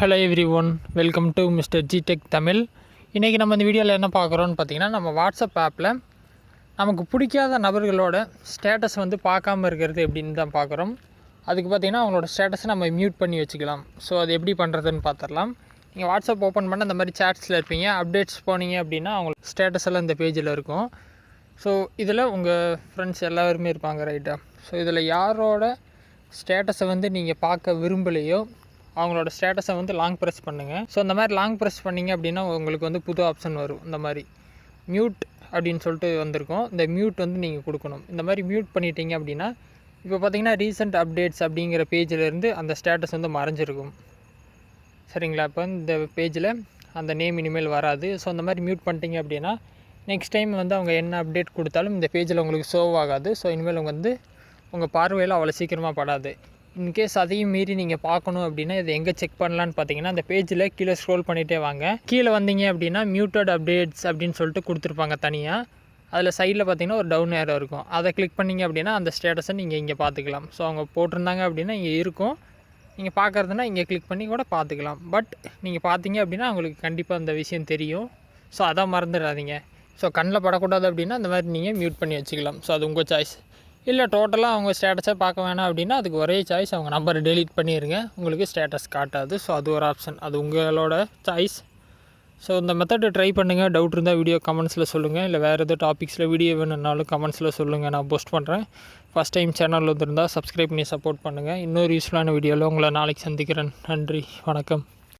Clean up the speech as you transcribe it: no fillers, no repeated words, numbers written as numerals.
Hello every one, welcome to mister G tech Tamil. இன்றைக்கி நம்ம இந்த வீடியோவில் என்ன பார்க்குறோன்னு பார்த்தீங்கன்னா, நம்ம வாட்ஸ்அப் ஆப்பில் நமக்கு பிடிக்காத நபர்களோட ஸ்டேட்டஸ் வந்து பார்க்காம இருக்கிறது எப்படின்னு தான் பார்க்குறோம். அதுக்கு பார்த்திங்கன்னா அவங்களோட ஸ்டேட்டஸை நம்ம மியூட் பண்ணி வச்சுக்கலாம். ஸோ அது எப்படி பண்ணுறதுன்னு பார்த்துடலாம். நீங்கள் வாட்ஸ்அப் ஓப்பன் பண்ண இந்த மாதிரி சேட்ஸில் இருப்பீங்க, அப்டேட்ஸ் போனீங்க அப்படின்னா அவங்களோட ஸ்டேட்டஸ் எல்லாம் இந்த பேஜில் இருக்கும். ஸோ இதில் உங்கள் ஃப்ரெண்ட்ஸ் எல்லாருமே இருப்பாங்க, ரைட்டாக. ஸோ இதில் யாரோட ஸ்டேட்டஸை வந்து நீங்கள் பார்க்க விரும்பலையோ அவங்களோட ஸ்டேட்டஸை வந்து லாங் ப்ரெஸ் பண்ணுங்கள். ஸோ இந்த மாதிரி லாங் ப்ரெஸ் பண்ணிங்க அப்படின்னா உங்களுக்கு வந்து புது ஆப்ஷன் வரும். இந்த மாதிரி மியூட் அப்படின்னு சொல்லிட்டு வந்திருக்கும். இந்த மியூட் வந்து நீங்கள் கொடுக்கணும். இந்த மாதிரி மியூட் பண்ணிட்டீங்க அப்படின்னா இப்போ பார்த்தீங்கன்னா ரீசெண்ட் அப்டேட்ஸ் அப்படிங்கிற பேஜிலேருந்து அந்த ஸ்டேட்டஸ் வந்து மறைஞ்சிருக்கும். சரிங்களா? இப்போ இந்த பேஜில் அந்த நேம் இனிமேல் வராது. ஸோ அந்த மாதிரி மியூட் பண்ணிட்டீங்க அப்படின்னா நெக்ஸ்ட் டைம் வந்து அவங்க என்ன அப்டேட் கொடுத்தாலும் இந்த பேஜில் உங்களுக்கு ஷோவ் ஆகாது. ஸோ இனிமேல் வந்து உங்கள் பார்வையில் அவ்வளோ சீக்கிரமாக படாது. இன்கேஸ் அதையும் மீறி நீங்கள் பார்க்கணும் அப்படின்னா இது எங்கே செக் பண்ணலான்னு பார்த்தீங்கன்னா, அந்த பேஜில் கீழே ஸ்க்ரோல் பண்ணிகிட்டே வாங்க. கீழே வந்தீங்க அப்படின்னா மியூட்டட் அப்டேட்ஸ் அப்படின்னு சொல்லிட்டு கொடுத்துருப்பாங்க தனியாக. அதில் சைடில் பார்த்தீங்கன்னா ஒரு டவுன் ஏரோ இருக்கும். அதை கிளிக் பண்ணிங்க அப்படின்னா அந்த ஸ்டேட்டஸை நீங்கள் இங்கே பார்த்துக்கலாம். ஸோ அவங்க போட்டிருந்தாங்க அப்படின்னா இங்கே இருக்கும். நீங்கள் பார்க்குறதுனா இங்கே கிளிக் பண்ணி கூட பார்த்துக்கலாம். பட் நீங்கள் பார்த்தீங்க அப்படின்னா அவங்களுக்கு கண்டிப்பாக அந்த விஷயம் தெரியும். ஸோ அதை மறந்துடாதீங்க. ஸோ கண்ணில் படக்கூடாது அப்படின்னா அந்த மாதிரி நீங்கள் மியூட் பண்ணி வச்சுக்கலாம். ஸோ அது உங்கள் சாய்ஸ். இல்லை டோட்டலாக அவங்க ஸ்டேட்டஸை பார்க்க வேணாம் அப்படின்னா அதுக்கு ஒரே சாய்ஸ், அவங்க நம்பரை டெலீட் பண்ணிடுங்க. உங்களுக்கு ஸ்டேட்டஸ் காட்டாது. ஸோ அது ஒரு ஆப்ஷன், அது உங்களோட சாய்ஸ். ஸோ இந்த மெத்தடை ட்ரை பண்ணுங்கள். டவுட் இருந்தால் வீடியோ கமெண்ட்ஸில் சொல்லுங்கள். இல்லை வேறு எதாவது டாபிக்ஸில் வீடியோ வேணும்னாலும் கமெண்ட்ஸில் சொல்லுங்கள், நான் போஸ்ட் பண்ணுறேன். ஃபஸ்ட் டைம் சேனல் வந்துருந்தால் சப்ஸ்கிரைப் பண்ணி சப்போர்ட் பண்ணுங்கள். இன்னொரு யூஸ்ஃபுல்லான வீடியோவில் உங்களை நாளைக்கு சந்திக்கிறேன். நன்றி, வணக்கம்.